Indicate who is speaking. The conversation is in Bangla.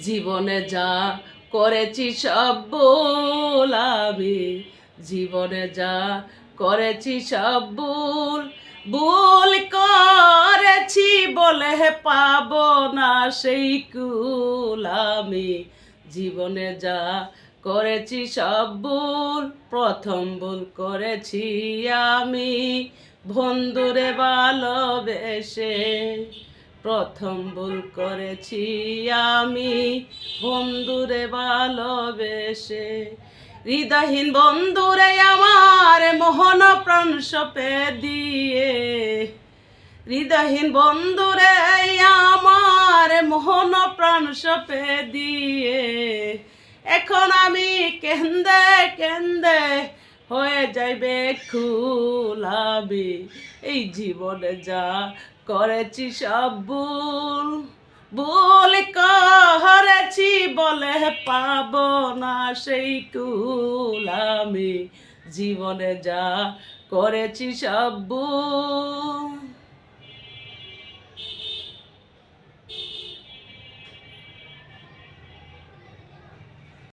Speaker 1: জীবনে যা করেছি সব ভুল আমি, জীবনে যা করেছি সব ভুল, ভুল করেছি বলে পাবো না সেই কুল আমি। জীবনে যা করেছি সব ভুল, প্রথম ভুল করেছি আমি বন্ধুরে ভালোবেসে। প্রথম ভুল করেছি আমি বন্ধুরে ভালোবেসে। হৃদয়হীন বন্ধুরে আমার মোহন প্রাণ সপে দিয়ে, হৃদয়হীন বন্ধুরে আমার মোহন প্রাণ সপে দিয়ে, এখন আমি কেন্দে কেন্দে হয়ে যাইবে খুলাবি। এই জীবনে যা করেছি সব ভুল, ভুল করেছি বলে পাবো না সেই কুল আমি। জীবনে যা করেছি সব ভুল।